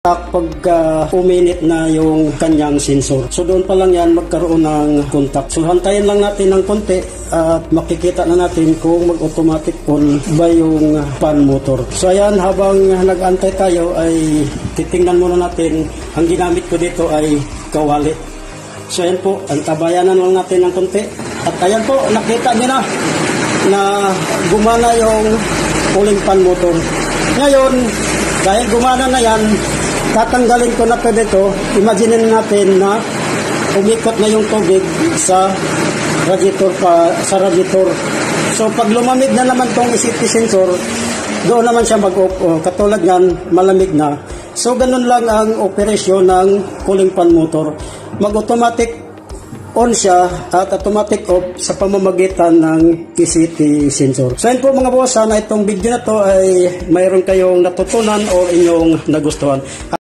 pag uminit na yung kanyang sensor. So doon pa lang yan magkaroon ng contact. So hantayin lang natin ng konti at makikita na natin kung mag-automatic on ba yung fan motor. So ayan, habang nag-antay tayo ay titingnan muna natin. Ang ginamit ko dito ay kawali. So ayan po, antabayanan lang natin ng konti. At ayan po, nakita niyo na gumana yung cooling fan motor. Ngayon, dahil gumana na yan, tatanggalin ko na po dito. Imagine natin na umikot na yung tubig sa radiator So pag lumamig na naman tong safety sensor, doon naman siya mag-off. Katulad yan, malamig na. So ganun lang ang operasyon ng cooling fan motor. Mag-automatic on siya at automatic off sa pamamagitan ng ECT sensor. So yun po mga boss, sana itong video na to ay mayroon kayong natutunan o inyong nagustuhan.